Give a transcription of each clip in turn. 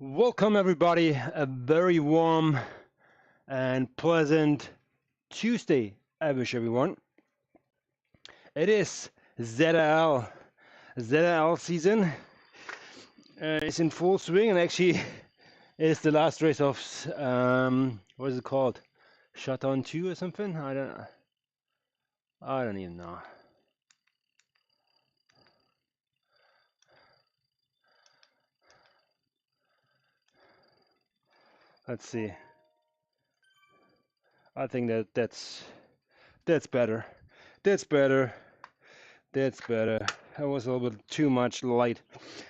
Welcome everybody, a very warm and pleasant Tuesday I wish everyone. It is ZRL season. It's in full swing, and actually it's the last race of what is it called? Showdown 2 or something? I don't even know. Let's see. I think that's better. That's better. That's better. I was a little bit too much light.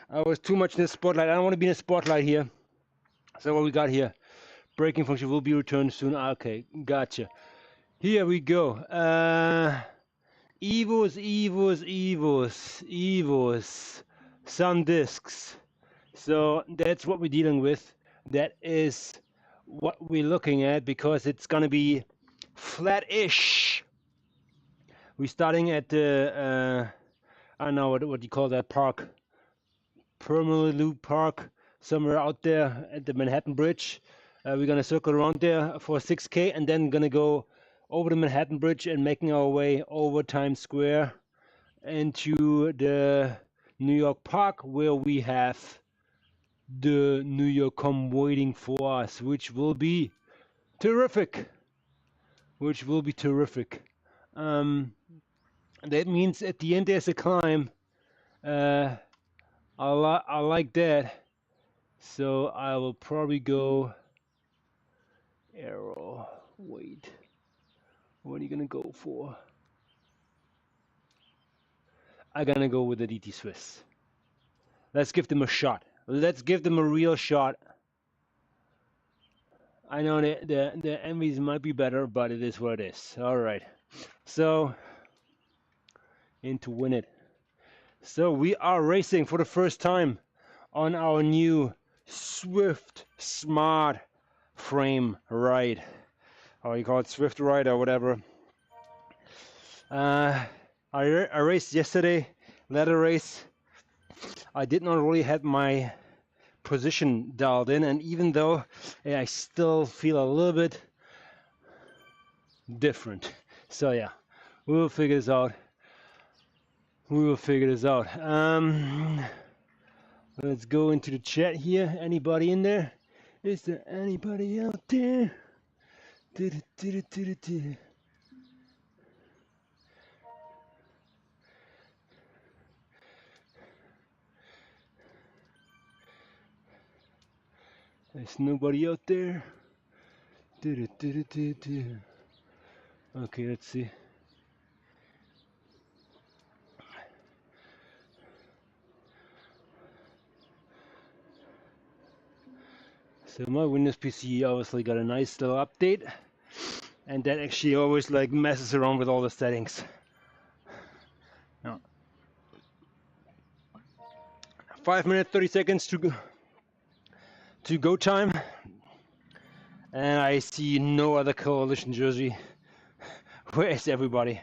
I was too much in the spotlight. I don't want to be in the spotlight here. So what we got here? Braking function will be returned soon. Okay, gotcha. Here we go. Evos. Some discs. So that's what we're dealing with. That is what we're looking at, because it's gonna be flat-ish. We're starting at the I don't know what you call that park, Permanent Loop Park, somewhere out there at the Manhattan Bridge. We're gonna circle around there for 6K, and then gonna go over the Manhattan Bridge and making our way over Times Square into the New York Park, where we have the New York Com waiting for us, which will be terrific. That means at the end there's a climb. I like that, so I will probably go arrow. Wait, what are you gonna go for? I'm gonna go with the DT Swiss. Let's give them a shot. Let's give them a real shot. I know the envies might be better, but it is what it is. All right, so in to win it. So we are racing for the first time on our new Zwift Smart frame ride, or you call it Zwift ride or whatever. I raced yesterday, ladder race. I did not really have my position dialed in, and even though I still feel a little bit different. So yeah, we will figure this out. Let's go into the chat here. Anybody in there? Is there anybody out there? There's nobody out there. Okay, let's see. So my Windows PC obviously got a nice little update, and that actually always like messes around with all the settings. Now, 5 minutes 30 seconds to go time, and I see no other coalition jersey. Where is everybody?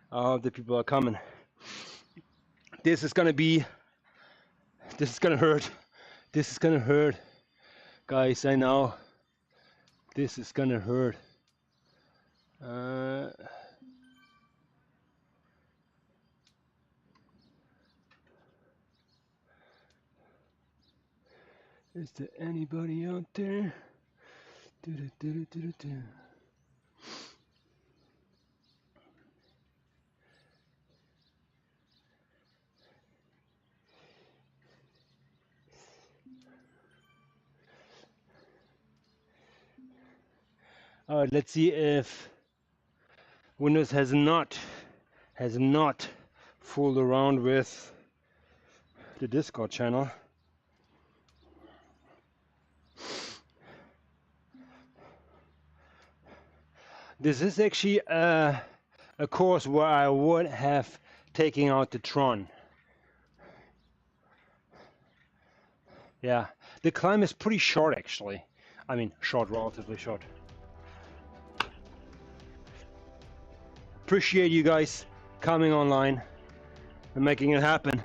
Oh, the people are coming. This is gonna hurt. This is gonna hurt, guys. I know. This is gonna hurt. Is there anybody out there? All right, let's see if Windows has not fooled around with the Discord channel. This is actually a course where I would have taken out the Tron. Yeah, the climb is pretty short actually. I mean, short, relatively short. Appreciate you guys coming online and making it happen.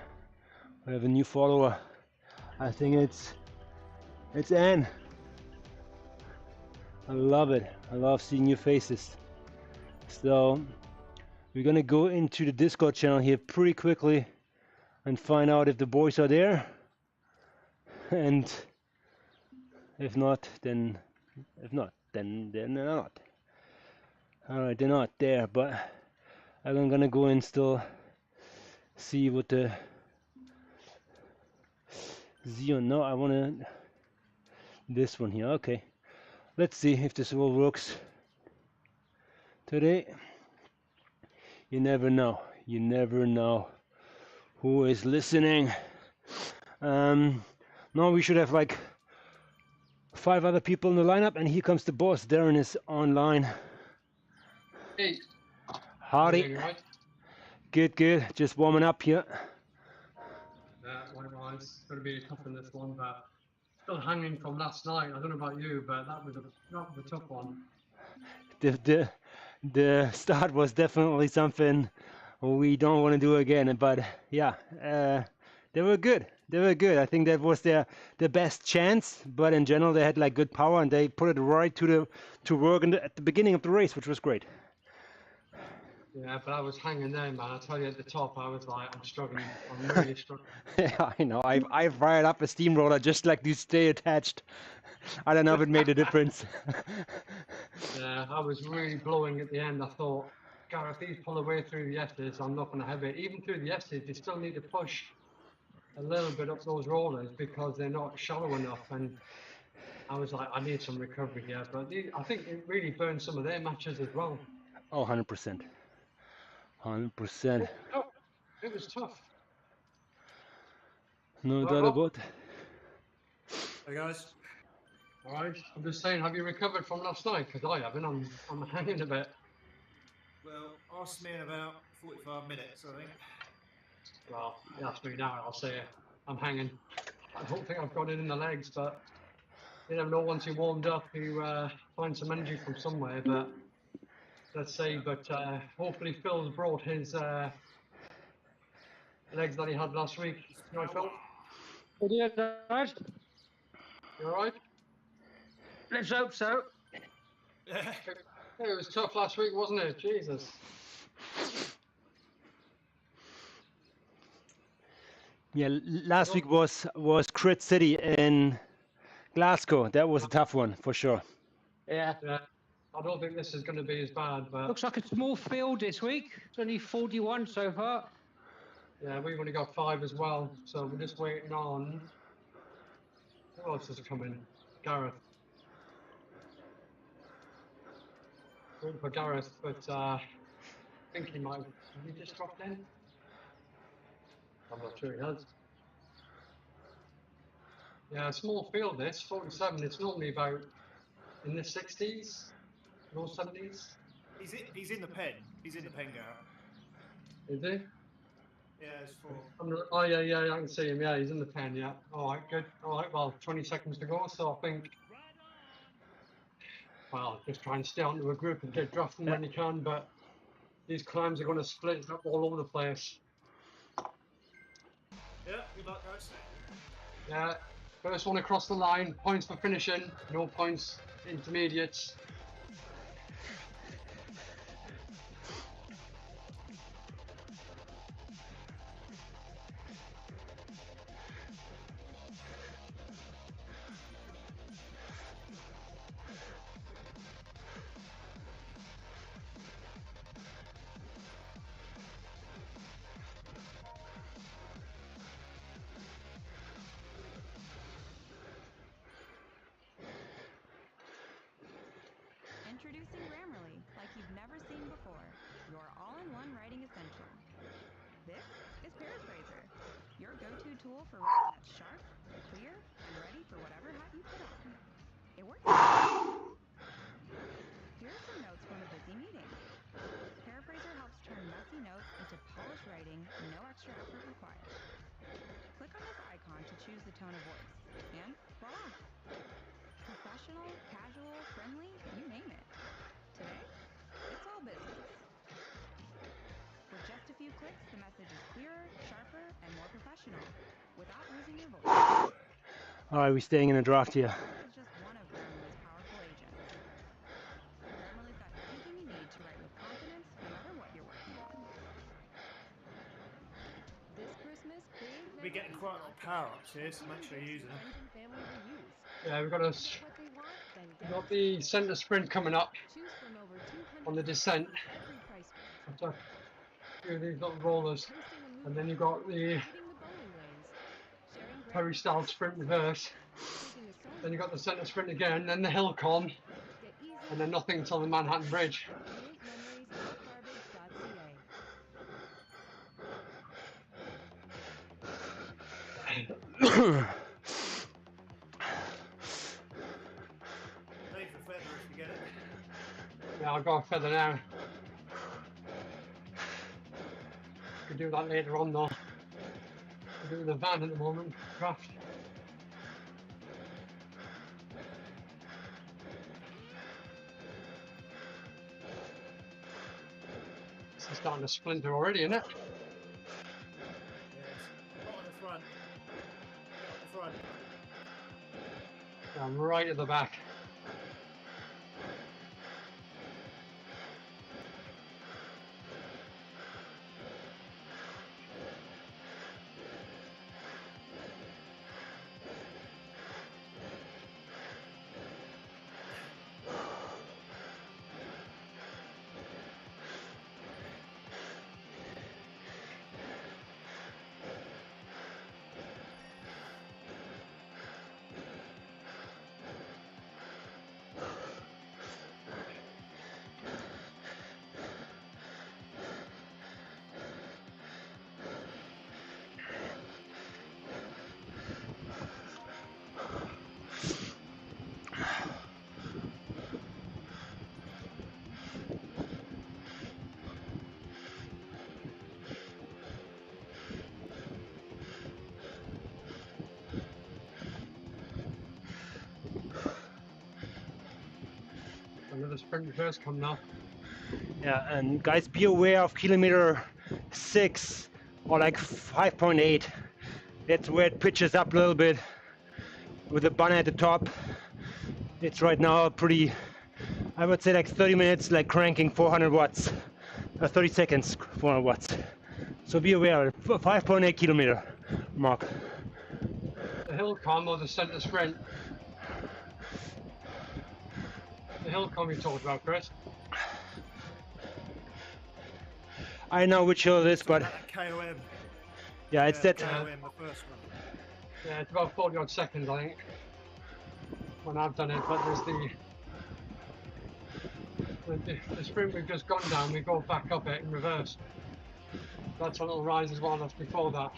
We have a new follower. I think it's Anne. I love it. I love seeing your faces. So we're gonna go into the Discord channel here pretty quickly and find out if the boys are there. And if not, then they're not. Alright, they're not there, but I'm gonna go and still see what the Xeon. No, I wanna this one here. Okay. Let's see if this all works today. You never know. You never know who is listening. Now we should have like 5 other people in the lineup, and here comes the boss. Darren is online. Hey. Howdy. Right? Good, good. Just warming up here. Likewise. It's going to be a tough in this one, but still hanging from last night. I don't know about you, but that was a tough one. The start was definitely something we don't want to do again, but yeah, they were good. They were good. I think that was their best chance, but in general they had like good power and they put it right to work at the beginning of the race, which was great. Yeah, but I was hanging there, man. I tell you, at the top, I was like, I'm struggling. I'm really struggling. Yeah, I know. I fired up a steamroller just like to stay attached. I don't know if it made a difference. Yeah, I was really blowing at the end. I thought, God, if these pull away through the S's, I'm not going to have it. Even through the S's, they still need to push a little bit up those rollers because they're not shallow enough. And I was like, I need some recovery here. But I think it really burned some of their matches as well. Oh, 100%. 100%. It was tough. No doubt about it. Hey guys. All right. I'm just saying, have you recovered from last night? Because I haven't. I'm hanging a bit. Well, ask me in about 45 minutes, I think. Well, you ask me now, I'll say I'm hanging. I don't think I've got it in the legs, but you never know. Once you're warmed up, you find some energy from somewhere. But let's see. But hopefully Phil's brought his legs that he had last week. You all right, Phil? Yeah, guys. You all right? Let's hope so. It was tough last week, wasn't it? Jesus. Yeah, last week was Crit City in Glasgow. That was a tough one for sure. Yeah. I don't think this is going to be as bad, but Looks like a small field this week. It's only 41 so far. yeah, we've only got 5 as well, so we're just waiting on. Who else is coming? Gareth. Waiting for Gareth, but I think he might. Did he just dropped in? I'm not sure he has. Yeah, small field this, 47. It's normally about in the 60s, low 70s. He's in the pen. He's in the pen, Gareth. Is he? Yeah, it's 4. Oh, yeah, I can see him. Yeah, he's in the pen, yeah. All right, good. All right, well, 20 seconds to go, so I think, well, just try and stay onto a group and get drafting when you can, but these climbs are going to split up all over the place. Yeah, good luck, guys. Yeah, first one across the line, points for finishing, no points, intermediates. Introducing Grammarly, like you've never seen before. Your all-in-one writing essential. This is Paraphraser, your go-to tool for writing that's sharp, clear, and ready for whatever hat you put on. It works. Here are some notes from a busy meeting. Paraphraser helps turn messy notes into polished writing, no extra effort required. Click on this icon to choose the tone of voice, and voila! Professional, casual, friendly, you name it. Today, it's all business. With just a few clicks, the message is clearer, sharper, and more professional, without losing your voice. All right, we're staying in a draft here. Is just one of Grammarly's powerful agents. Grammarly's got everything you need to write with confidence, no matter what you're working on. This Christmas, big We're getting quite a lot of power-ups here, so make sure you're using them. friends and family reuse. Yeah, we've got a Get what they want, then we've get got it. the centre sprint coming up Choose from over 200 on the descent. every price range. after a few of these little rollers, Hosting a and movie then you've club, got the leading the bowling lanes, sharing Perry great style sprint reverse. taking a sewing Then you've got the class, centre sprint again, then the hill con, get easy and then nothing until the Manhattan Bridge. create memories at garbage.ca. Leave the feather if you get it. Yeah, I'll go a feather now. Could do that later on though. We're doing the van at the moment, craft. This is starting to splinter already, isn't it? Yes. Not on the front. Get up the front. Yeah, I'm right at the back. Another sprint reverse come now. Yeah, and guys, be aware of kilometer 6 or like 5.8. That's where it pitches up a little bit with the banner at the top. It's right now pretty, I would say like 30 minutes, like cranking 400 watts, 30 seconds, 400 watts. So be aware, 5.8 kilometer mark. The hill com or the centre sprint? The hill com you talked about, Chris. I know which hill it is, but That KOM. yeah, it's that. KOM, the first one. Yeah, it's about 40 odd seconds, I think, when I've done it. But there's the sprint we've just gone down, we go back up it in reverse. That's a little rise as well, that's before that.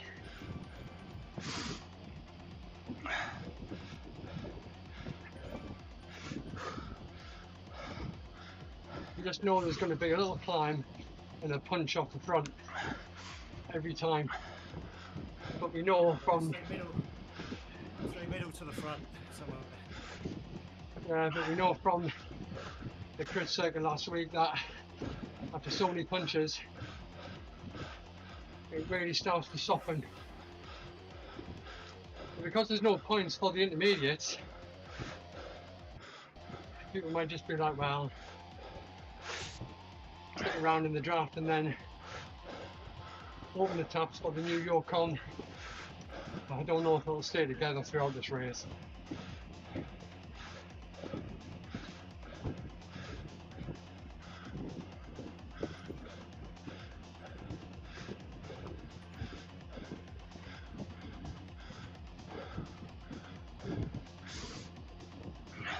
You just know there's going to be a little climb and a punch off the front every time. But we know from Stay middle to the front. Somewhere. but we know from the crit circuit last week that after so many punches, it really starts to soften. But because there's no points for the intermediates, people might just be like, well, stick around in the draft and then open the taps for the New York con. I don't know if it'll stay together throughout this race.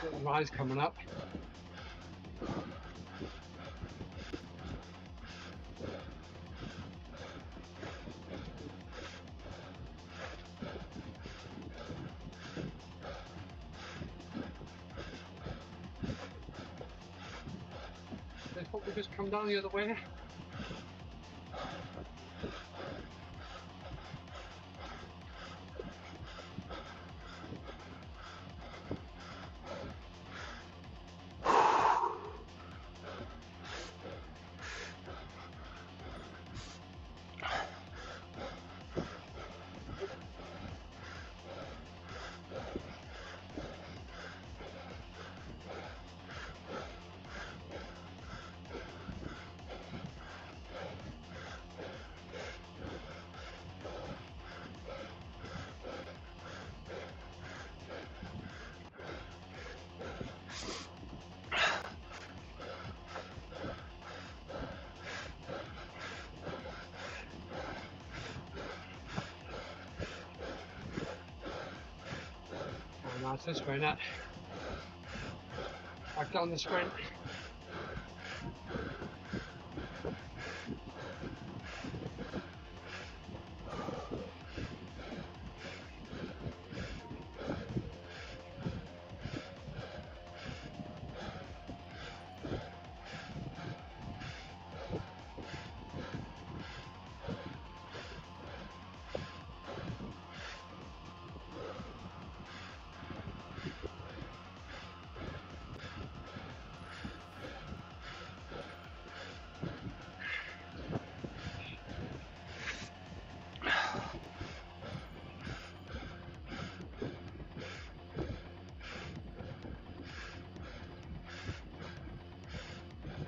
Little rise coming up. They thought we just come down the other way. it's this way, not back down the sprint.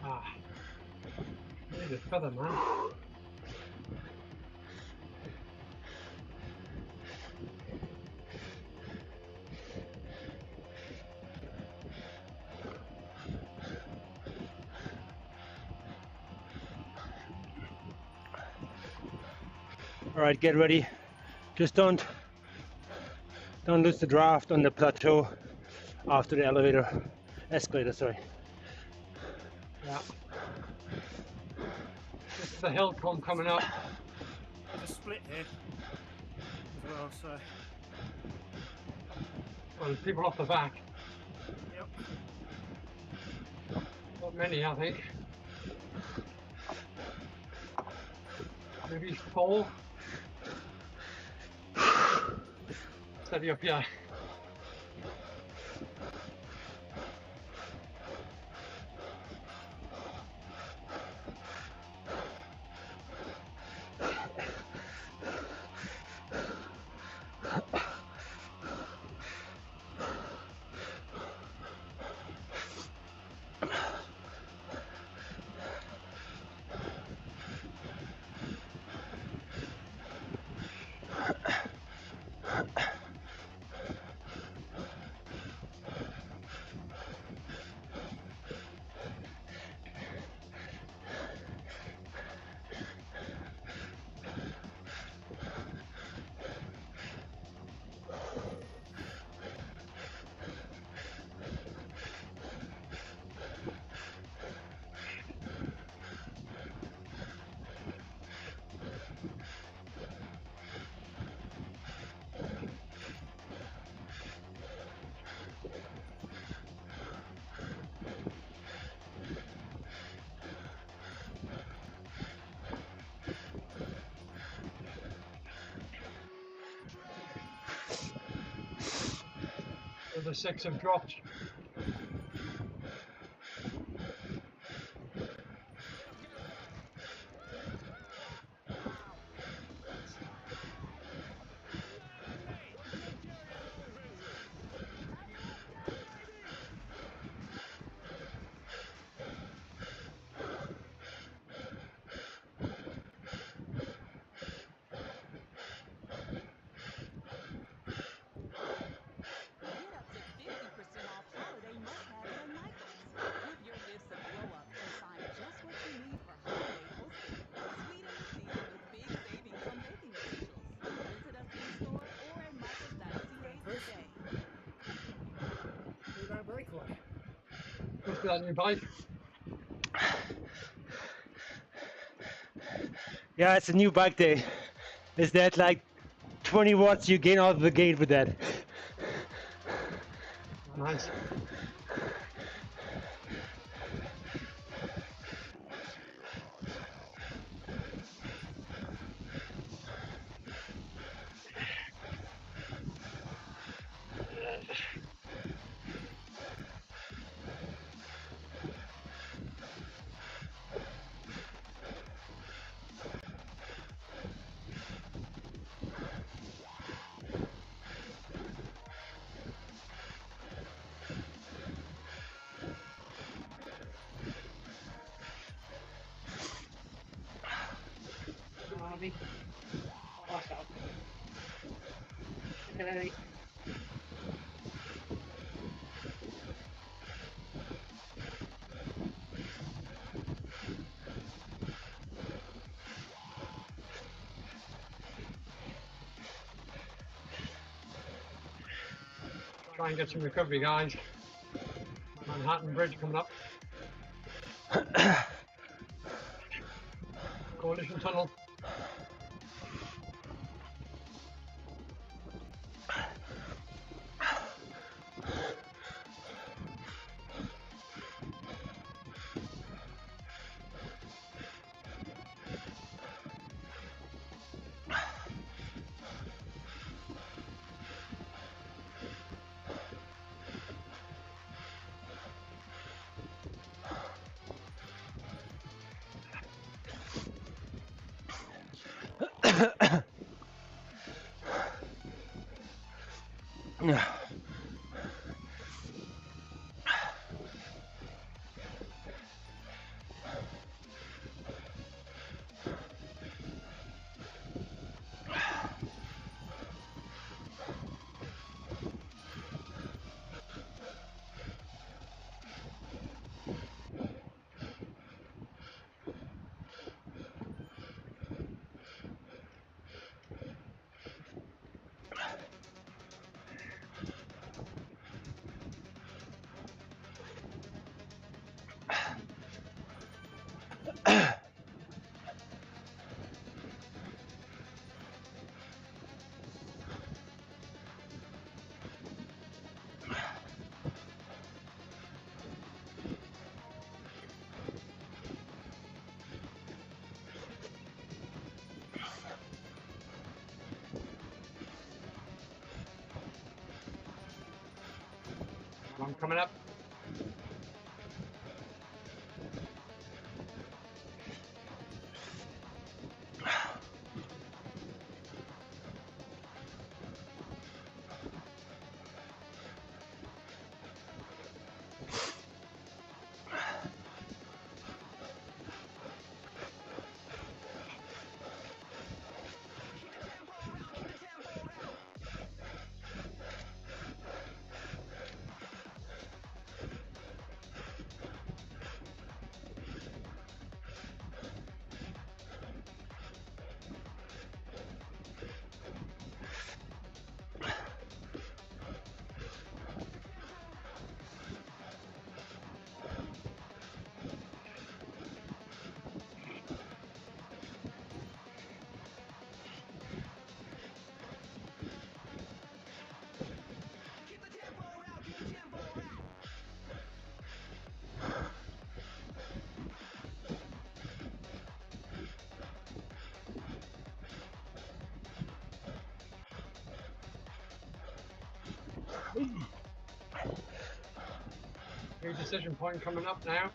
Ah, need a feather, man. All right, get ready. Just don't lose the draft on the plateau after the escalator, sorry. Yeah. This is the hill coming up. There's a split here as well, so Well, there's people off the back. yep. Not many, I think. Maybe 4. Steady up, yeah. The 6 have dropped. Get up to 50% off holiday must-haves at Michael's. Give your gifts a glow-up and find just what you need for holiday hosting. Sweeten the season with big savings on baking essentials. Visit us in-store or at michaels.ca today. Showdown breakaway. Must be that new bike. Yeah, it's a new bike day. Is that like 20 watts you gain out of the gate with that? Nice. Harvey. Pass out. Okay. Try and get some recovery, guys. Manhattan Bridge coming up. Coalition Tunnel. I'm coming up. New decision point coming up now.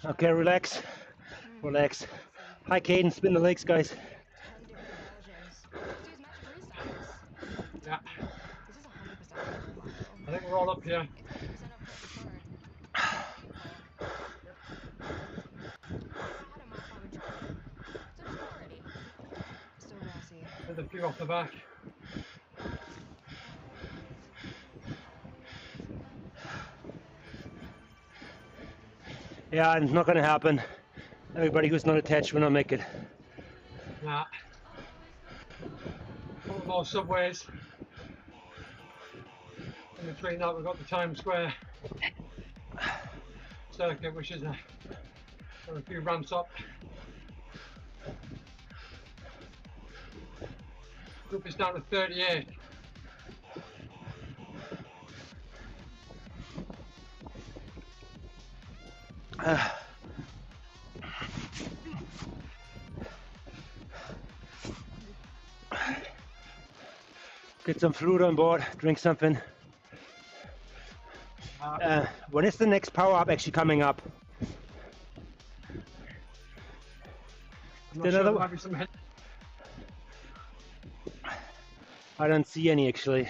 Okay, relax. Relax. High cadence, spin the legs, guys. 10 different versions. Let's use match freestyles. Yeah, This is 100% unreliable. I think we're all up here. It's 50% of perfect turn. Never had a map on the track. So just go already. So grassy. With a few off the back. Yeah, it's not gonna happen. Everybody who's not attached will not make it. Yeah. Couple more subways. In between that, we've got the Times Square circuit, which is got a few ramps up. Group is down to 38. Get some fluid on board, drink something. When is the next power up actually coming up? I'm not sure, there might be some hit. I don't see any actually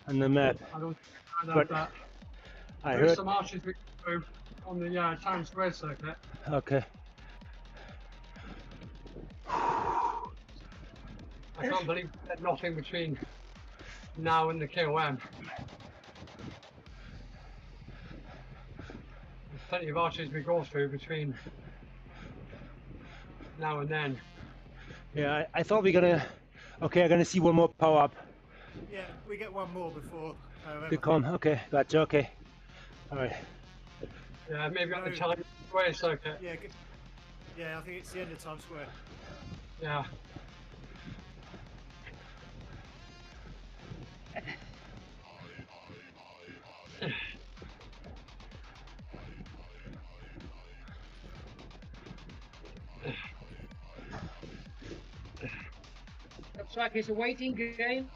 on the map. I don't find But out that. I There's heard. some arches we can do on the Times Square circuit. Okay. I can't believe there's nothing between now and the KOM. There's plenty of arches we go through between now and then. Yeah, I thought we're gonna. Okay, I'm gonna see one more power up. Yeah, we get one more before. They come. Okay, gotcha. Okay. All right. Yeah, maybe on the Times Square circuit. Yeah, yeah, I think it's the end of Times Square. Yeah. Looks like it's a waiting game.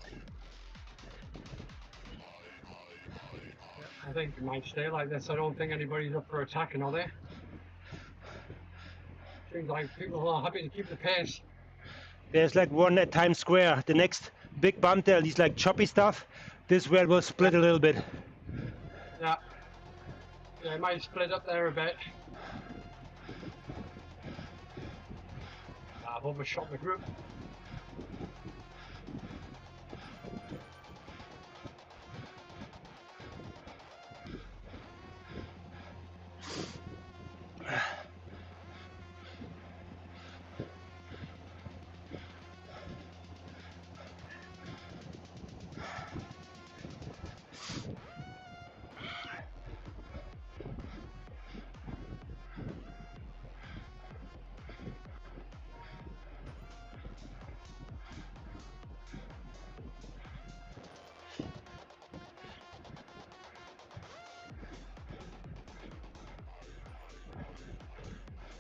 I think it might stay like this. I don't think anybody's up for attacking, are they? Seems like people are happy to keep the pace. There's like one at Times Square. The next big bump there, these like choppy stuff. This where it will split a little bit. Yeah. Yeah, it might split up there a bit. I've overshot the group.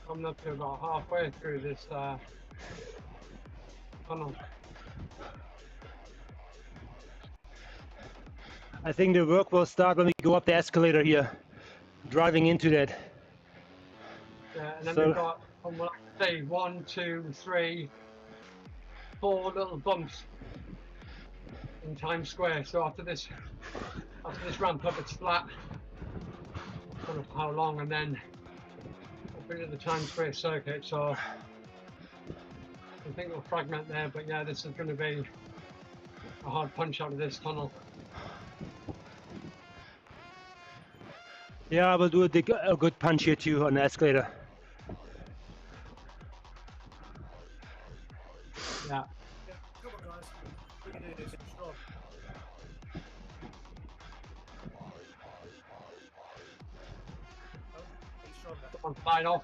Coming up to about halfway through this tunnel. I think the work will start when we go up the escalator here, driving into that. Yeah, and then So- we've got, like I say, 1, 2, 3, 4 little bumps in Times Square. So after this ramp up, it's flat. I don't know how long, and then up into the Times Square circuit. So I think we'll fragment there. But yeah, this is going to be a hard punch out of this tunnel. Yeah, I will do a good punch here too on the escalator. Yeah. Yeah, come on, guys. We can do this. Strong. Oh, he's stronger. On slide off.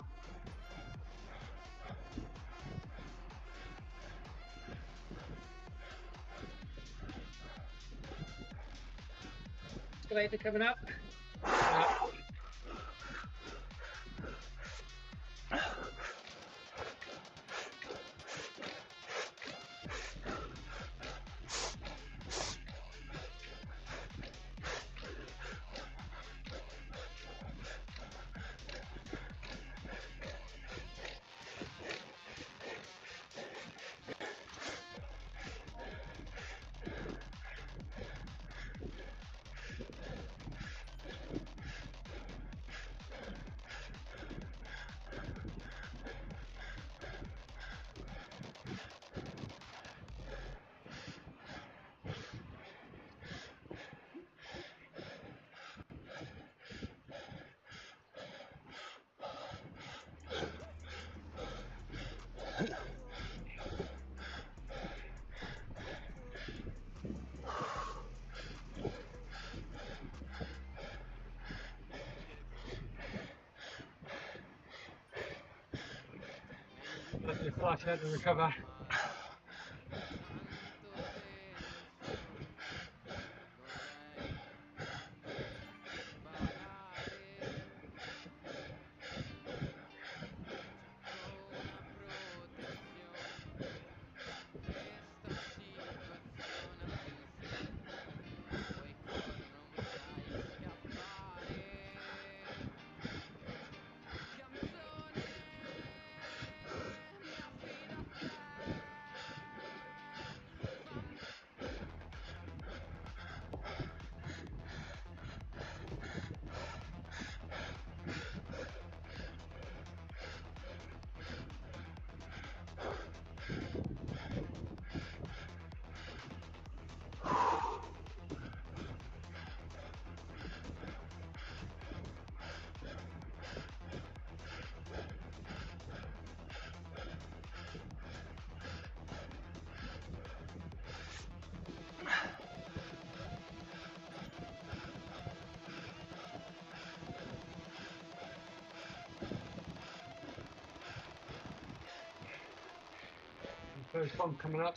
Escalator coming up. Yeah. Let your flash out and recover. First bump coming up.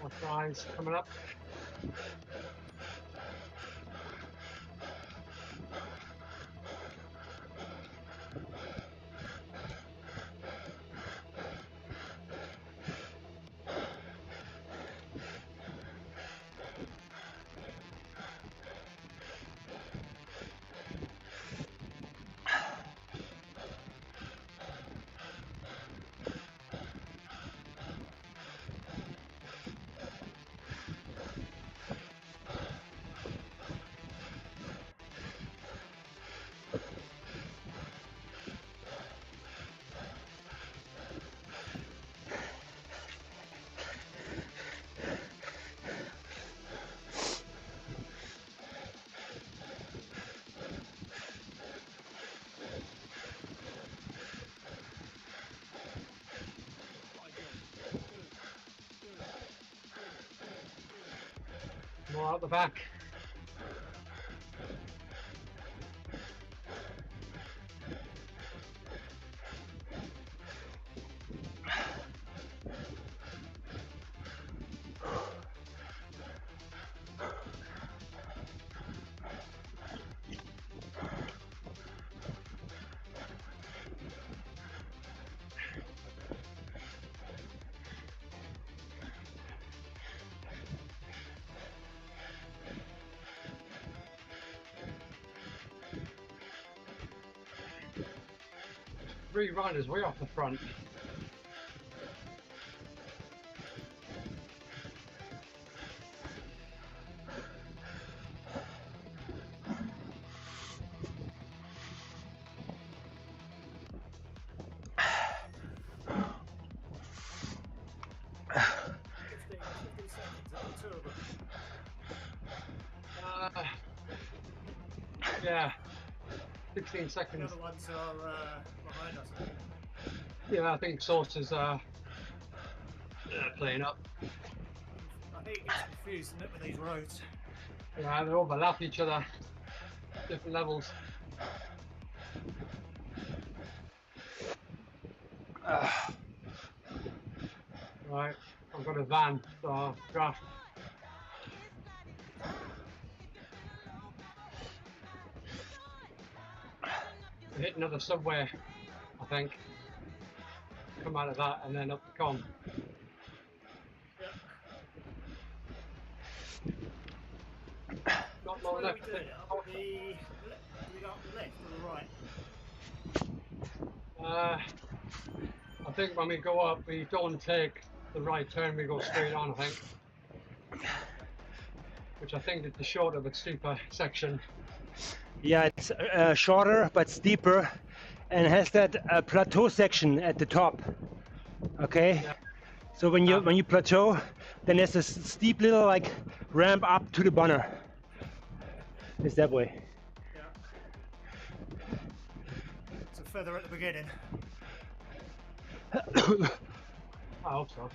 Watch your eyes coming up. More out the back. Three riders way off the front. Yeah, 16 The seconds. other ones are behind us. I think. Yeah, I think Source is playing up. I think it gets confused, isn't it, with these roads? Yeah, they overlap each other, different levels. Right, I've got a van, so draft. Hit another subway, I think. Come out of that and then up the con. Yep. Not Which long way are we left. doing it? Up the do we go up the left or the right? I think when we go up, we don't take the right turn, we go straight on, I think. Which I think is the shorter but steeper section. Yeah, it's shorter but steeper, and has that plateau section at the top. Okay. Yeah. So when you plateau, then there's a steep little like ramp up to the banner. It's that way. Yeah. It's a feather at the beginning. I hope so.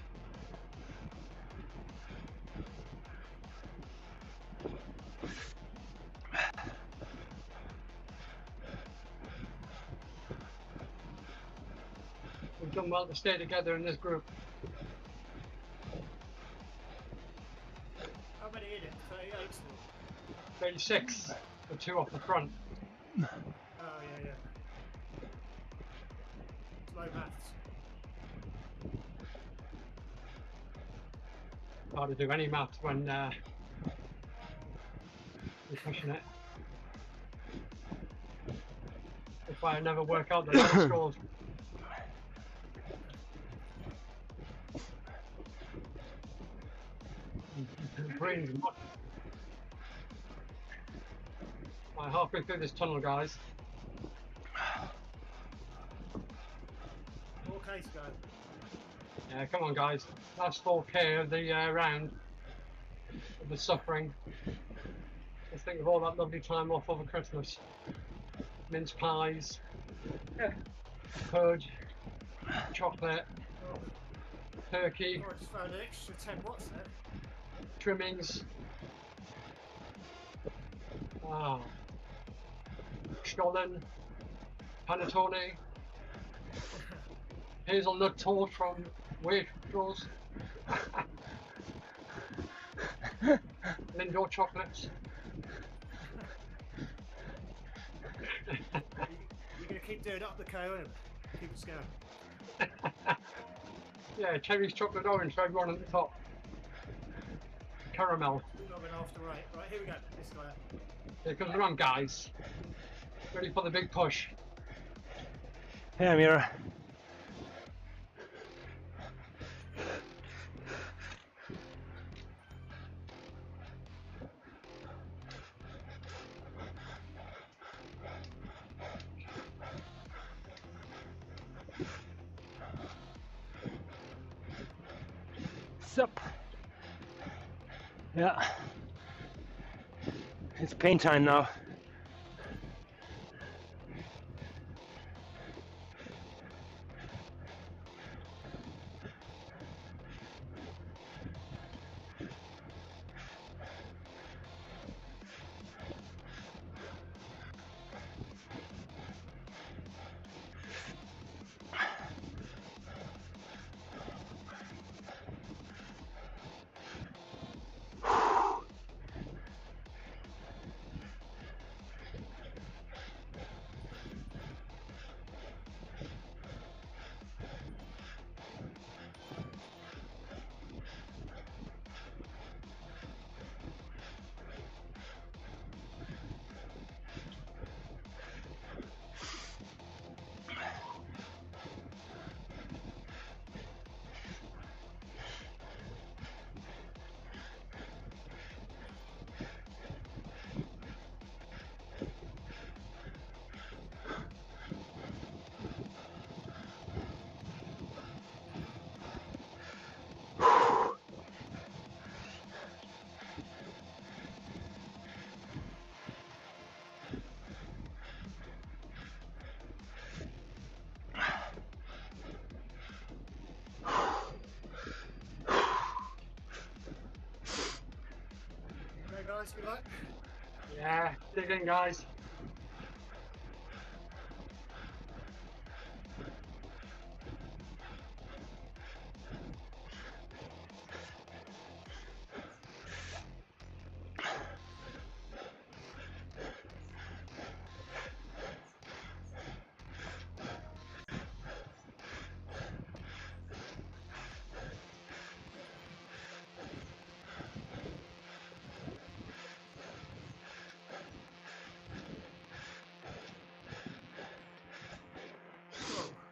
We've done well to stay together in this group. How many in it? 38 still. 36, the two off the front. Oh yeah. It's low maths. Hard to do any maths when you're pushing it. That's why I never work out the level scores. Brains much. Right, halfway through this tunnel, guys. 4K to go. Yeah, come on, guys. Last 4K of the round of the suffering. Let's think of all that lovely time off over Christmas. Mince pies, purge, chocolate, turkey, Oh, I just found an extra 10 watts there. trimmings. Wow. Stollen, panettone, hazelnut toast from Waitrose, Lindor chocolates. You're going to keep doing up the KO and keep us going. Yeah, cherries, chocolate, orange for everyone at the top. Caramel. We're going after right. Right, here we go. This guy. Here comes the run, guys. Ready for the big push. Hey, Amira. Sup? Yeah. It's paint time now. guys, good luck. Yeah, dig in, guys. Whoa.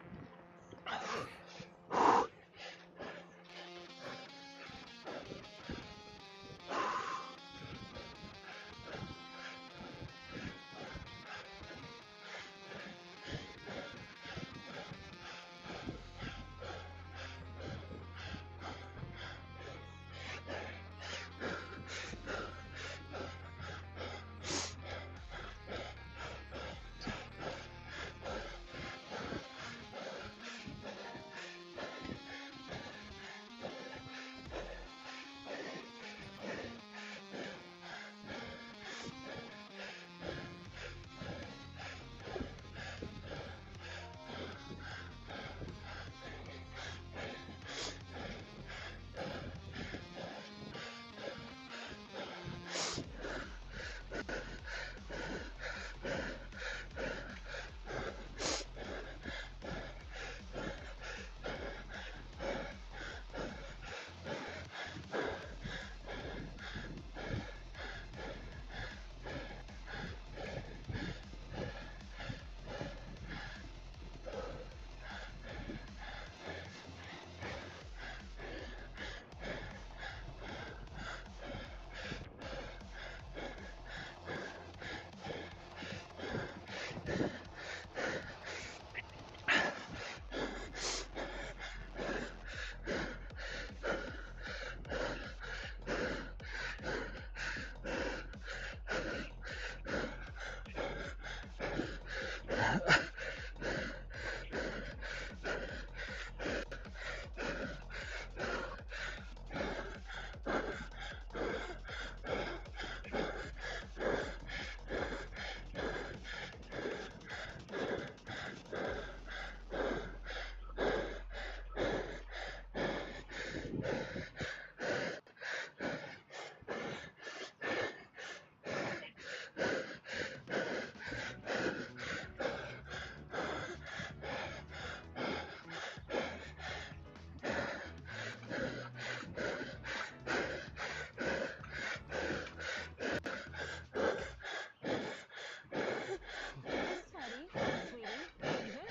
Hey. Teddy, sweetie, David.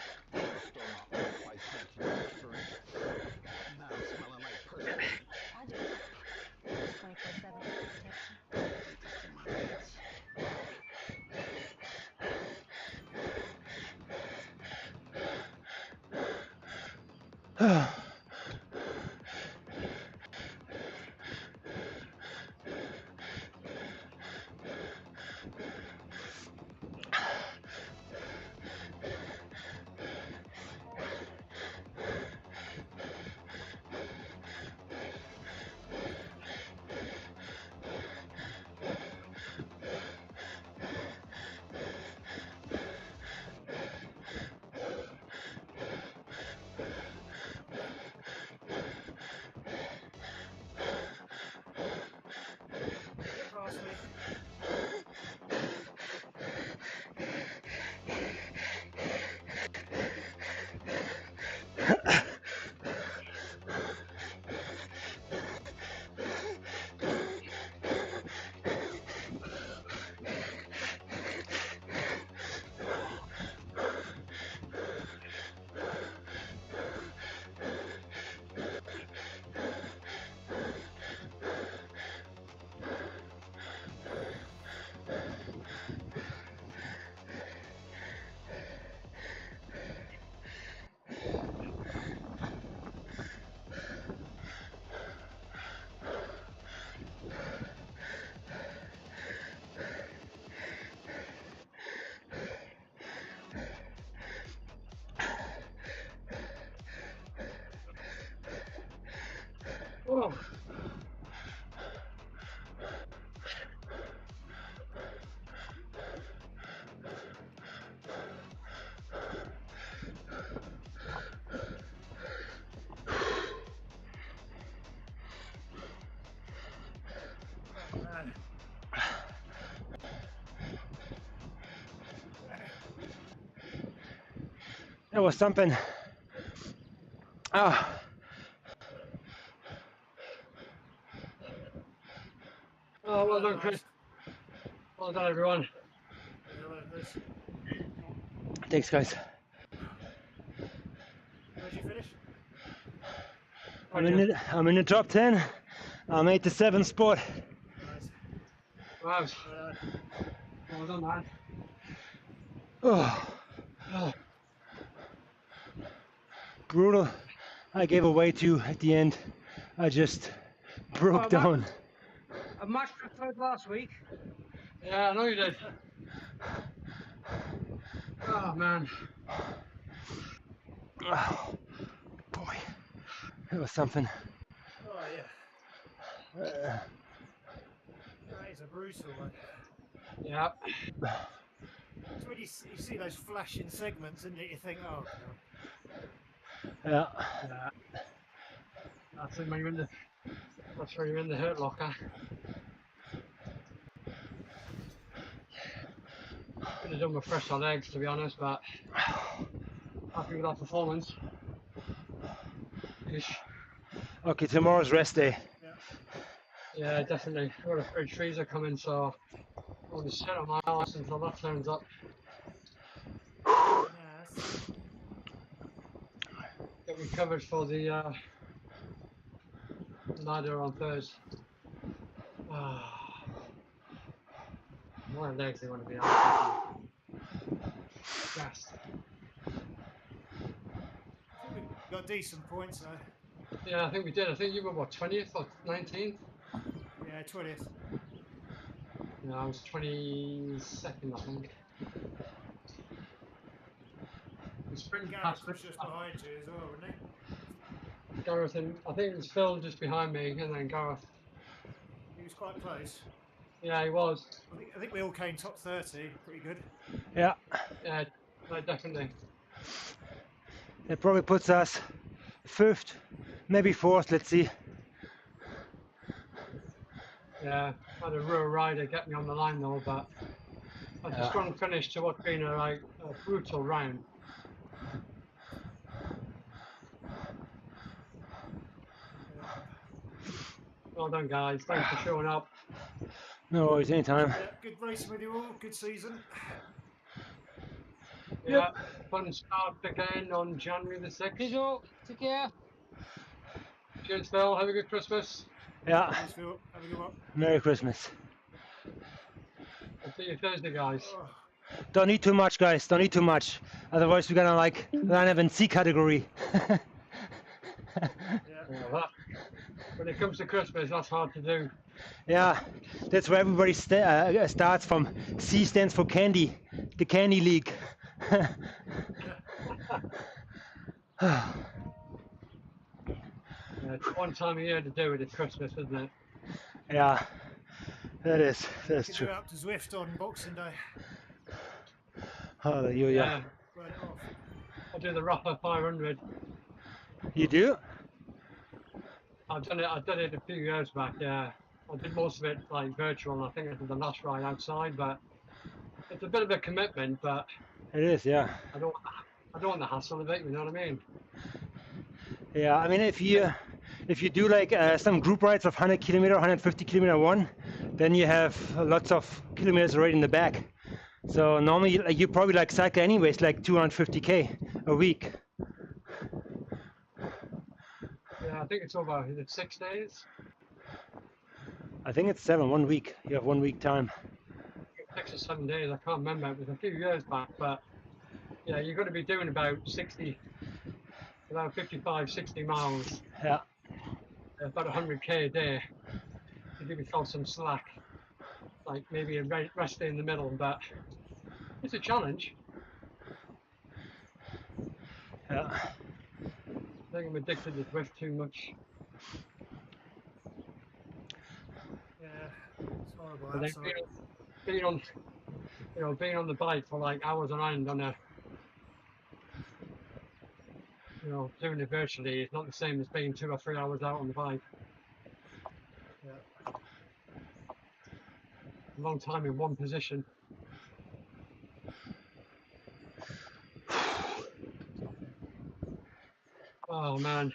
Still not my wife mentioned mystery. Now I'm smelling like perspiration. I do. It's 24/7 protection. Hate to see my pants. Get past me. Oh, That was something. Ah. Oh, well done, Chris. Well done, everyone. Yeah, well, Chris. Thanks, guys. Where'd you finish? I'm in the top 10. I'm 87th spot. Nice. Wow. Well done. Well done, man. Oh, Oh, brutal. I gave away too at the end. I just broke down. I much preferred last week. yeah, I know you did. Oh, man. Oh, boy. That was something. Oh, yeah. That is a brutal one. Yeah. It's when you see those flashing segments, and you think, oh, God. Yeah. Yeah. That's when you're in the. That's where you're in the hurt locker. Could have done with fresher legs, to be honest, but happy with that performance. Ish. Okay, tomorrow's rest day. Yeah, definitely. We've got a fridge freezer coming, so I'm going to sit on my arse until that turns up. Yes. Get me covered for the ladder on Thursday. My legs are going to be out. Yes. I think we got decent points, though. Yeah, I think we did. I think you were, what, 20th or 19th? Yeah, 20th. No, I was 22nd, I think. The sprint Gareth past was just behind you as well, wasn't he? Gareth and I think it was Phil just behind me, and then Gareth. He was quite close. Yeah, he was. I think we all came top 30. Pretty good. Yeah. Yeah, no, definitely. It probably puts us 5th, maybe 4th, let's see. Yeah, I had a real rider get me on the line though, but that's a strong finish to what's been a brutal round. Well done, guys. Thanks for showing up. No worries, anytime. Yeah, good racing with you all. Good season. Yeah, fun start again on January the 6th. Cheers all. Take care. Cheers, Phil. Have a good Christmas. Yeah. Thanks, Phil. Have a good one. Merry Christmas. I'll see you Thursday, guys. Oh. Don't eat too much, guys. Don't eat too much. Otherwise, we're gonna like line up in C category. Yeah, when it comes to Christmas, that's hard to do. Yeah, that's where everybody starts from. C stands for candy, the candy league. Yeah, it's one time a year to do it. It's Christmas, isn't it? Yeah, that's Could true. go up to Zwift on Boxing Day. Hallelujah. Burn it off. I do the Rapper 500. You do? I did it a few years back. Yeah, I did most of it like virtual, and I think I did the last ride outside. But it's a bit of a commitment. But It is, yeah. I don't want the hassle of it. You know what I mean? Yeah, I mean, if you do like some group rides of 100 kilometer, 150 kilometer one, then you have lots of kilometers already in the back. So normally, like, you probably like cycle anyways, like 250k a week. Yeah, I think it's over. Is it 6 days? I think it's 7, 1 week. You have 1 week time. 6 or 7 days. I can't remember. It was a few years back, but yeah, you're going to be doing about 55, 60 miles. Yeah. About 100k a day. To give yourself some slack, like maybe a rest day in the middle, but it's a challenge. Yeah. I think I'm addicted to Zwift too much. Yeah, it's horrible But then outside. being on the bike for like hours on end on a, doing it virtually is not the same as being 2 or 3 hours out on the bike. Yeah. A long time in one position. Oh man.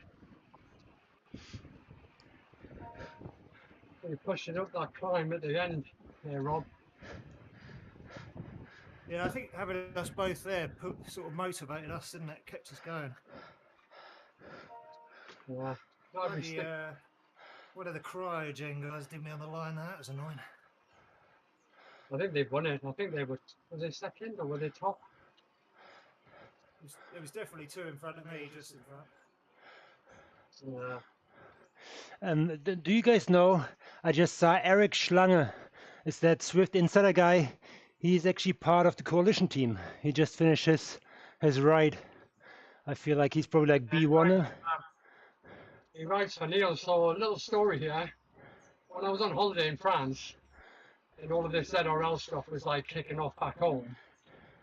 You're pushing up that climb at the end there, Rob. Yeah, I think having us both there sort of motivated us, didn't it? Kept us going. Yeah. Bloody, what are the cryogen guys did me on the line? That was annoying. I think they've won it. I think they was they second or were they top? It was definitely two in front of me, just in front. Yeah. Do you guys know? I just saw Eric Schlange. Is that Zwift insider guy? He's actually part of the coalition team. He just finished his ride. I feel like he's probably like B1. He writes for Neil. So a little story here. When I was on holiday in France, and all of this ZRL stuff was like kicking off back home,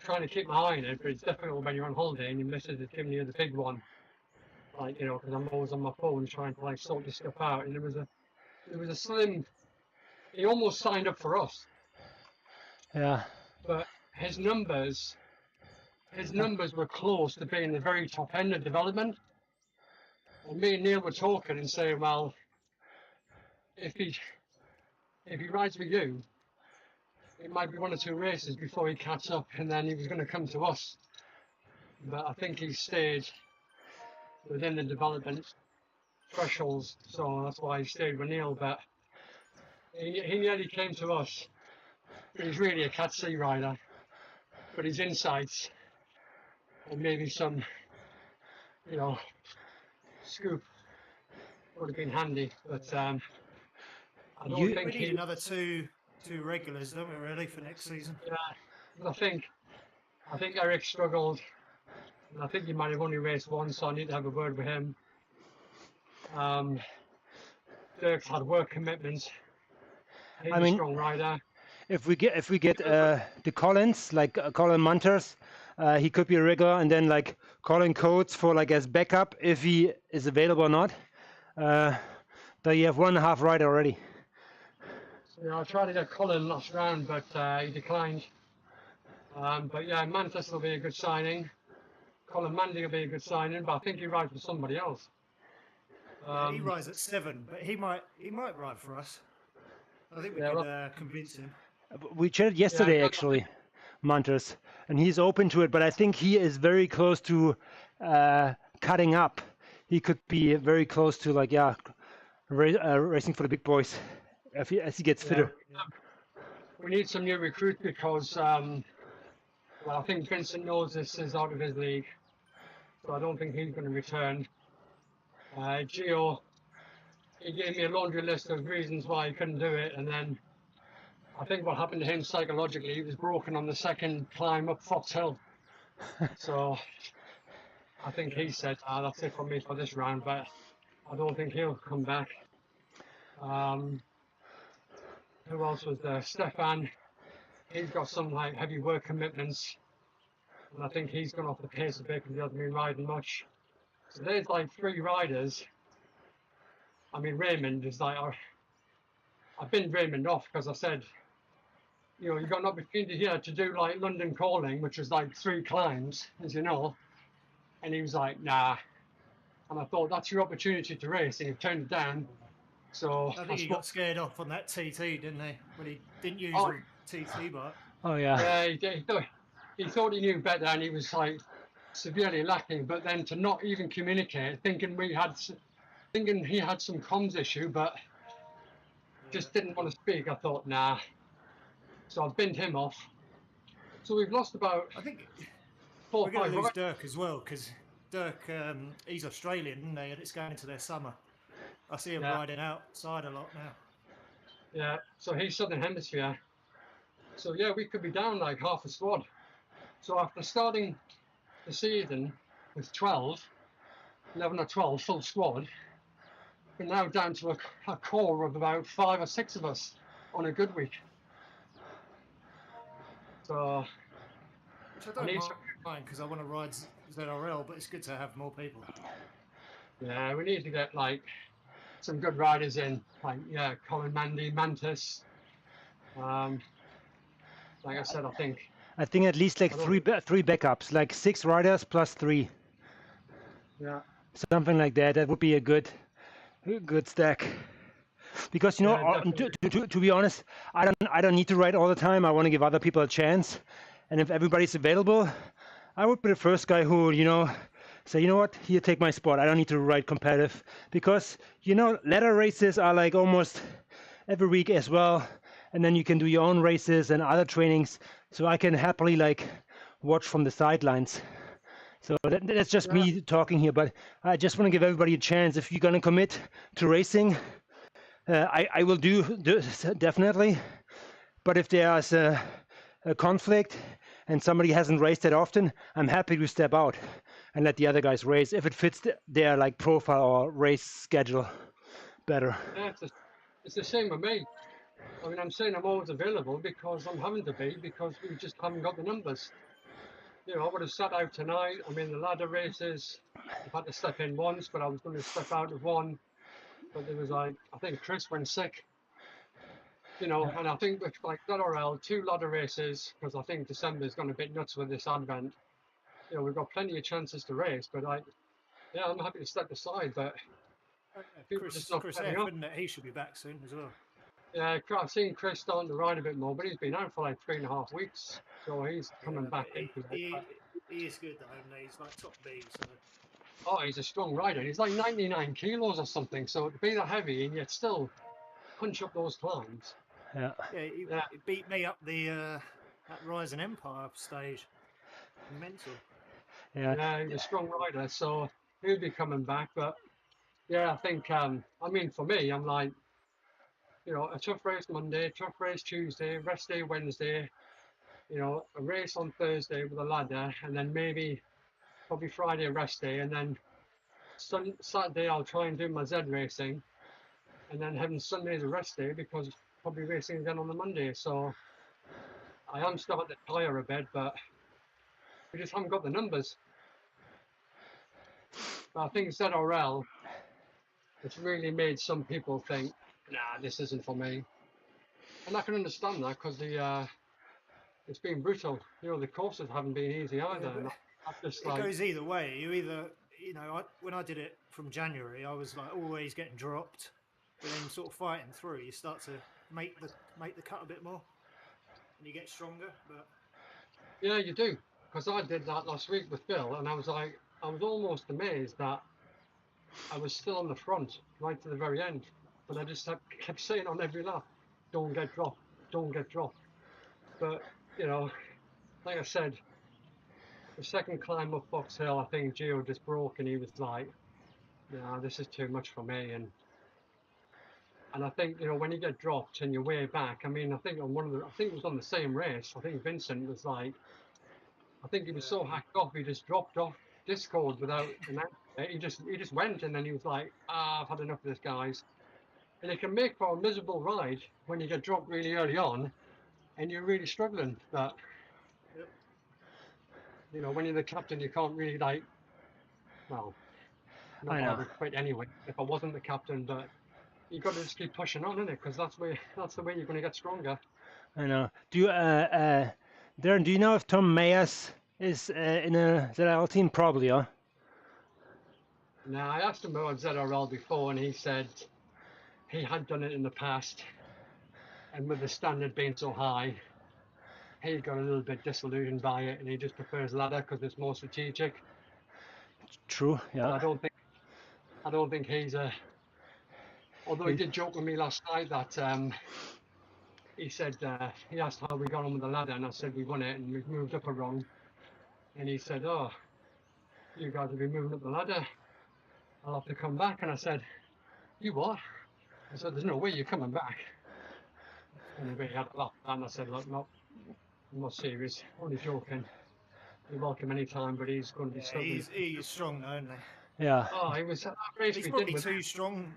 trying to keep my eye on it, but it's difficult when you're on holiday and your missus is giving you the big one. Like, you know, because I'm always on my phone trying to like sort this stuff out. And there was a slim. He almost signed up for us. Yeah. But his numbers were close to being the very top end of development. And me and Neil were talking and saying, well, if he rides with you, it might be 1 or 2 races before he catches up, and then he was going to come to us. But I think he stayed within the development thresholds, so that's why he stayed with Neil. But he nearly came to us. But he's really a Cat C rider. But his insights and maybe some, you know, scoop would have been handy. But I don't think we need another two regulars, don't we, really, for next season? Yeah, I think Eric struggled, and I think he might have only raced once, so I need to have a word with him. Dirk's had work commitments. He's a strong rider. If we get the Collins, like Colin Munters, he could be a regular, and then like Colin Coates for like as backup if he is available or not. Then you have 1.5 rider already. Yeah, I tried to get Colin last round, but he declined. But yeah, Mantis will be a good signing. Colin Mandy will be a good signing, but I think he rides for somebody else. He rides at 7, but he might ride for us. I think we could convince him. We chatted yesterday actually, Munters, and he's open to it, but I think he is very close to cutting up. He could be very close to like racing for the big boys as he gets fitter. We need some new recruits because well, I think Vincent knows this is out of his league, so I don't think he's going to return. Gio, he gave me a laundry list of reasons why he couldn't do it, and then I think what happened to him psychologically, he was broken on the second climb up Fox Hill. So I think he said, that's it for me for this round, but I don't think he'll come back. Who else was there? Stefan, he's got some like heavy work commitments, and I think he's gone off the pace a bit because he hasn't been riding much. So there's like 3 riders. I mean, Raymond is like, I've been Raymond off because I said, you know, you've got an opportunity here to do like London Calling, which is like 3 climbs, as you know. And he was like, nah. And I thought, that's your opportunity to race, and he turned it down. So I think he got scared off on that TT, didn't he? When he didn't use the TT bike. Oh yeah. Yeah, he thought he knew better, and he was like severely lacking. But then to not even communicate, thinking he had some comms issue, but just didn't want to speak. I thought, nah. So I've binned him off. So we've lost about, I think 4 we're or 5. going to lose Dirk as well, because Dirk, he's Australian, isn't he? And it's going into their summer. I see him riding outside a lot now. Yeah, so he's Southern Hemisphere. So yeah, we could be down like half a squad. So after starting the season with 11 or 12 full squad, we're now down to a core of about 5 or 6 of us on a good week. So which I don't mind because I want to ride ZRL, but it's good to have more people. Yeah, we need to get like some good riders in, like Colin Mandy, Mantis. Like I said, I think at least like three backups, like 6 riders plus 3. Yeah. something like that. That would be a good stack. Because you know, Yeah, definitely. to be honest, I don't need to ride all the time. I want to give other people a chance, and if everybody's available, I would be the first guy who, you know, say, you know what, here, take my spot. I don't need to ride competitive, because you know, ladder races are like almost every week as well, and then you can do your own races and other trainings. So I can happily like watch from the sidelines. So that's just Yeah, me talking here, but I just want to give everybody a chance. If you're gonna commit to racing, I will do definitely. But if there's a conflict and somebody hasn't raced that often, I'm happy to step out and let the other guys race if it fits their like profile or race schedule better. yeah, it's the same with me. I mean, I'm saying I'm always available because I'm having to be because we just haven't got the numbers. You know, I would have sat out tonight. I mean, the ladder races, I've had to step in once, but I was going to step out of one. But there was like, I think Chris went sick, you know, and I think with like ZRL, 2 ladder races, because I think December's gone a bit nuts with this advent. You know, we've got plenty of chances to race, but yeah, I'm happy to step aside, but people are just not Chris turning F, up. isn't it? He should be back soon as well. Yeah, I've seen Chris starting to ride a bit more, but he's been out for like 3.5 weeks, so he's coming Yeah, back but into it. he is good though, and he's like top B. So Oh, he's a strong rider. He's like 99 kilos or something, so to be that heavy and yet still punch up those climbs. Yeah. yeah, Yeah, he beat me up the that Rising Empire stage. Mental. Yeah. yeah, he's a strong rider, so he'll be coming back. But yeah, I think, I mean, for me, I'm like, you know, a tough race Monday, tough race Tuesday, rest day Wednesday, you know, a race on Thursday with a ladder, and then maybe probably Friday rest day, and then Saturday I'll try and do my Z racing, and then having Sunday as a rest day because probably racing again on the Monday. So I am starting to tire a bit, but we just haven't got the numbers. But I think ZRL, it's really made some people think, nah, this isn't for me. And I can understand that because it's been brutal. You know, the courses haven't been easy either. Yeah, but And I'm just it like, goes either way. You either, you know, when I did it from January, I was like always getting dropped, but then sort of fighting through, you start to make the cut a bit more, and you get stronger. But yeah, you do. Because I did that last week with Phil, and I was like, I was almost amazed that I was still on the front right to the very end. But I just kept saying on every lap, don't get dropped, don't get dropped. But, you know, like I said, the second climb up Fox Hill, I think Gio just broke and he was like, nah, this is too much for me. And I think, you know, when you get dropped and you're way back, I mean, I think it was on the same race. I think Vincent was like, I think he was so hacked off, he just dropped off Discord without announcing it. He just went and then he was like, I've had enough of this, guys. And it can make for a miserable ride when you get dropped really early on and you're really struggling. But, yep. you know, when you're the captain, you can't really like, well, not I that I know. would quit anyway if I wasn't the captain, but you got to just keep pushing on, innit? Because that's the way you're going to get stronger. I know. Darren, do you know if Tom Mayers is in a ZRL team? Probably, huh? Now, I asked him about ZRL before, and he said he had done it in the past, and with the standard being so high, he got a little bit disillusioned by it, and he just prefers ladder because it's more strategic. True. But Yeah. I don't think he's a. Although he did joke with me last night that he said he asked how we got on with the ladder, and I said we won it and we've moved up a rung, and he said, "Oh, you guys will be moving up the ladder. I'll have to come back." And I said, "You what?" I said, "There's no way you're coming back." And he had a laugh, and I said, "Look, no, I'm not serious. Only joking. You're welcome anytime, but he's going to be Yeah, struggling." he's strong, though, isn't he? Yeah. Oh, he was that race He's we probably did with. too strong.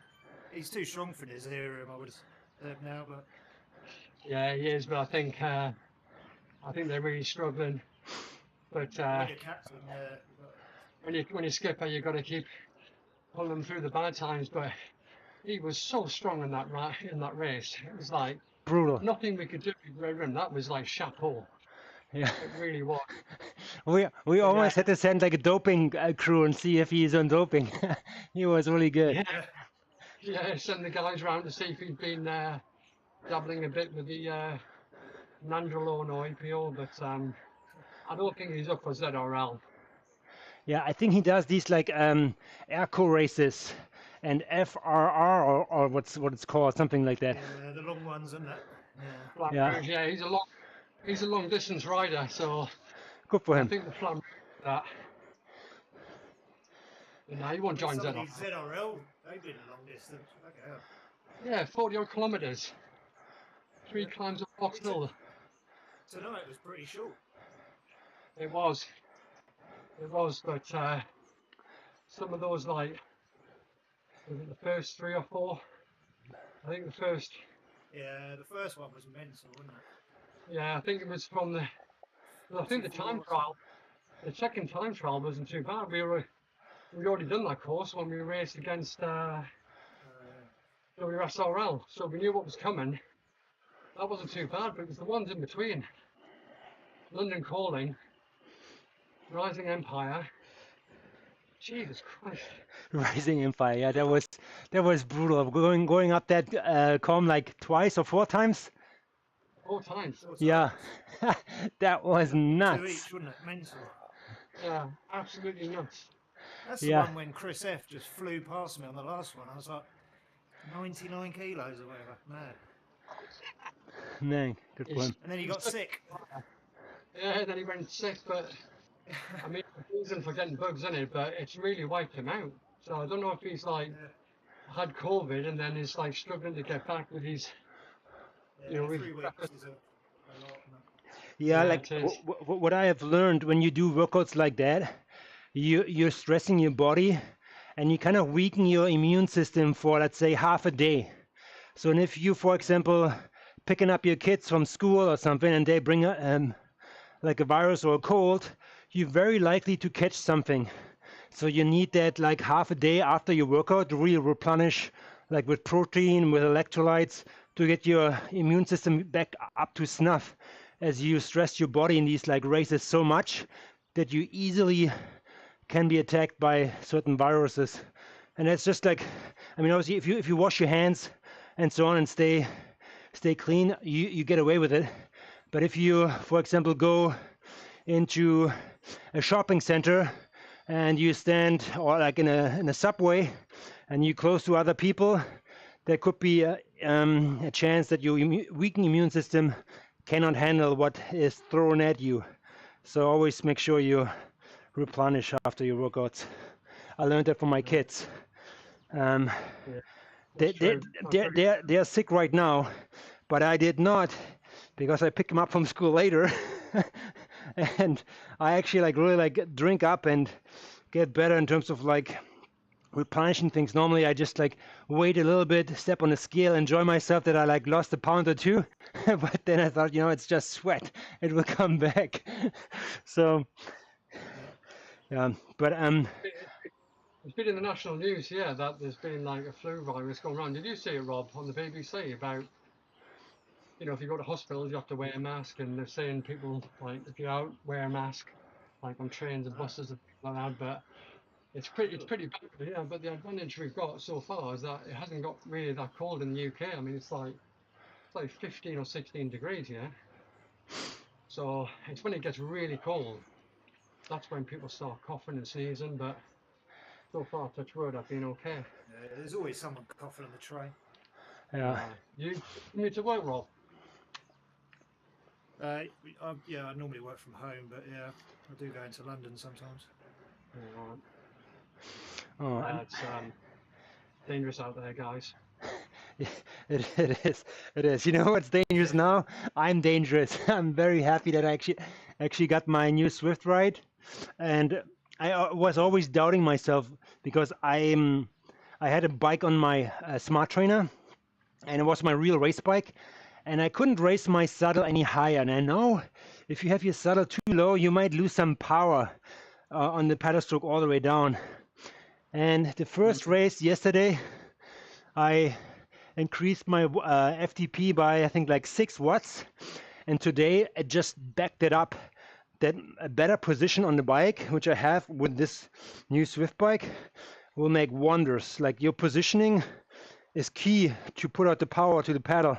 He's too strong for this area, I would have said now, but Yeah, he is, but I think they're really struggling. But with the captain, when you skipper, you got to keep pulling them through the bad times. But he was so strong in that race. It was like Brutal. nothing we could do with him. That was like chapeau. Yeah. It really was. We But almost had to send like a doping crew and see if he's on doping. He was really good. yeah, yeah, send the guys round to see if he'd been dabbling a bit with the nandrolone or EPO, but I don't think he's up for ZRL. Yeah, I think he does these like airco races and FRR or what it's called, something like that. Yeah, the long ones and that. Yeah. Flat Yeah. Rouge, yeah, he's a long distance rider, so Good for I him. think the Flat Rouge that. But no, he won't join Some of ZRL. these ZRL, they've been long distance. Okay. Yeah, 40 odd kilometres. 3 climbs up Box Hill. Tonight was pretty short. It was, but some of those, like, was it the first 3 or 4? I think the first, Yeah, the first one was mental, wasn't it? yeah, I think it was from the, well, I think the time trial, the second time trial wasn't too bad. We'd already done that course when we raced against WSRL, so we knew what was coming. That wasn't too bad, but it was the ones in between. London Calling, Rising Empire. Jesus Christ. Rising Empire, yeah, that was brutal. Going up that column like twice or 4 times. 4 times. Yeah, that was 2 nuts. each, wasn't it? Mental. Yeah, absolutely nuts. That's the Yeah. one when Chris F just flew past me on the last one. I was like, 99 kilos or whatever. Mad. Man, good for him. And then he got sick. Yeah, then he went sick, but I mean, the reason for getting bugs in it, but it's really wiped him out. So I don't know if he's like had COVID and then is like struggling to get back with his, Yeah, you know, 3 weeks is a lot. Yeah, Yeah, like it is. what I have learned when you do workouts like that, you're stressing your body, and you kind of weaken your immune system for, let's say, half a day. So, and if you, for example, picking up your kids from school or something, and they bring like a virus or a cold, you're very likely to catch something. So you need that like half a day after your workout to really replenish, like with protein, with electrolytes, to get your immune system back up to snuff, as you stress your body in these like races so much that you easily can be attacked by certain viruses. And it's just like, I mean, obviously if you wash your hands and so on and stay clean, you get away with it. But if you, for example, go into a shopping center and you stand, or like in a subway, and you close to other people, there could be a chance that your weakened immune system cannot handle what is thrown at you. So always make sure you replenish after your workouts. I learned that from my kids. They're sick right now, but I did not, because I picked them up from school later. And I actually like really like drink up and get better in terms of like replenishing things. Normally I just like wait a little bit, step on the scale, enjoy myself that I like lost a pound or 2. But then I thought, it's just sweat, it will come back. So yeah, but It's been in the national news, yeah, that there's been like a flu virus going around. Did you see it, Rob, on the BBC about, if you go to hospitals, you have to wear a mask, and they're saying people, like, if you're out, wear a mask, like on trains and buses and things like that. But it's pretty bad, yeah. But the advantage we've got so far is that it hasn't got really that cold in the UK. I mean, it's like 15 or 16 degrees here. So it's when it gets really cold, that's when people start coughing and sneezing. But so far, touch wood, I've been okay. Yeah, there's always someone coughing on the train. yeah. You need to work, Rob? I normally work from home, but yeah, I do go into London sometimes. Oh, It's dangerous out there, guys. It is. You know what's dangerous now? I'm dangerous. I'm very happy that I actually got my new Zwift ride, and I was always doubting myself because I had a bike on my smart trainer, and it was my real race bike, and I couldn't raise my saddle any higher. And I know if you have your saddle too low, you might lose some power on the pedal stroke all the way down. And the first race yesterday, I increased my FTP by I think like 6 watts, And today I just backed it up. That a better position on the bike, which I have with this new Zwift bike, will make wonders. Like your positioning is key to put out the power to the pedal.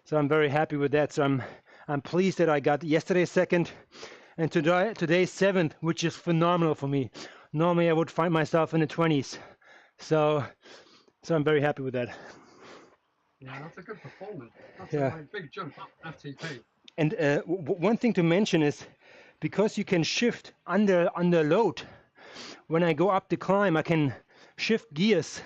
So I'm very happy with that. So I'm pleased that I got yesterday second and today seventh, which is phenomenal for me. Normally I would find myself in the 20s. So I'm very happy with that. Yeah, that's a good performance. That's Yeah. a big jump up FTP. And one thing to mention is, because you can shift under load, when I go up the climb, I can shift gears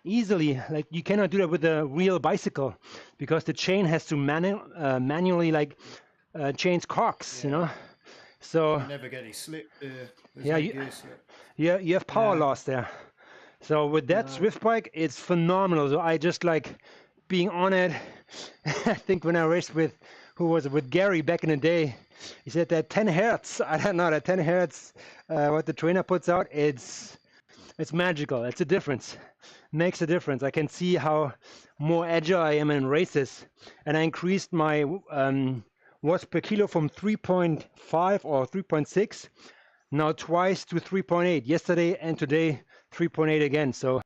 easily. Like you cannot do that with a real bicycle, because the chain has to manually like change cogs, you know. So You never get any slip there. There's Yeah, no you- gear slip. yeah, you have power Yeah. loss there. So with that Zwift bike, it's phenomenal. So I just like being on it. I think when I raced with, who was it, with Gary back in the day, he said that 10 hertz, I don't know, that 10 hertz, what the trainer puts out, it's magical. It's a difference. Makes a difference. I can see how more agile I am in races. And I increased my watts per kilo from 3.5 or 3.6, now twice to 3.8. Yesterday and today, 3.8 again. So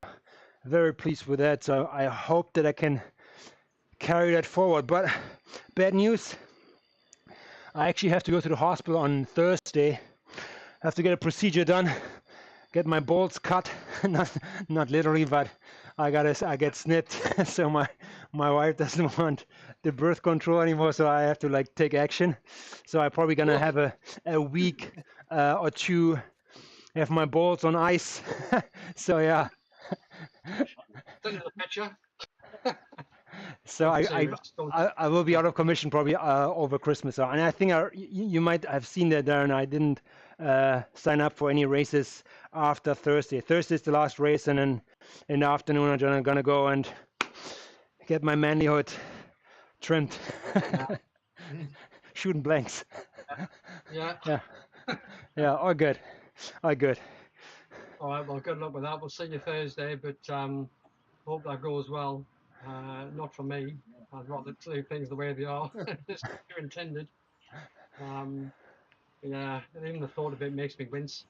very pleased with that. So I hope that I can carry that forward. But bad news, I actually have to go to the hospital on Thursday. I have to get a procedure done, get my balls cut. not literally, but I get snipped. So my wife doesn't want the birth control anymore, so I have to like take action. So I'm probably gonna have a week or two, have my balls on ice. So yeah. Send us a picture. So Don't say this, don't- I will be out of commission probably over Christmas. And I think you might have seen that, Darren. I didn't sign up for any races after Thursday. Thursday is the last race, and then in the afternoon I'm gonna go and get my manlyhood trimmed. Shooting blanks. Yeah. Yeah. Yeah, all good. All good. All right. Well, good luck with that. We'll see you Thursday, but hope that goes well. Not for me. I'd rather leave things the way they are. It's you're intended. Yeah, and even the thought of it makes me wince.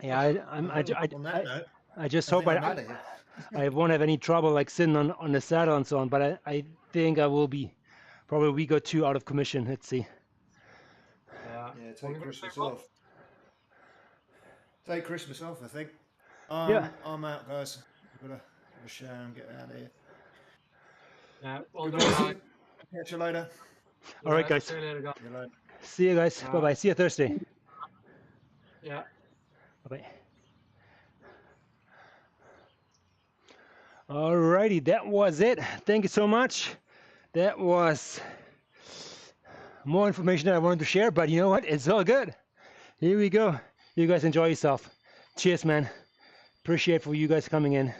Yeah, On that note, I just I hope think I'm out of here. I won't have any trouble like sitting on the saddle and so on, but I think I will be probably a week or two out of commission. Let's see. Yeah. Yeah, Well, take we're gonna Christmas move on. off. Take Christmas off, I think. Yeah. I'm out, guys. I've got to have a shower and get out of here. Yeah. Well Good done, racing. Mike. Catch you later. All right, guys. See you later, guys. See you later. See you guys. Bye bye. See you Thursday. Yeah. Bye bye. Alrighty, that was it. Thank you so much. That was more information that I wanted to share, but you know what? It's all good. Here we go. You guys enjoy yourself. Cheers, man. Appreciate for you guys coming in.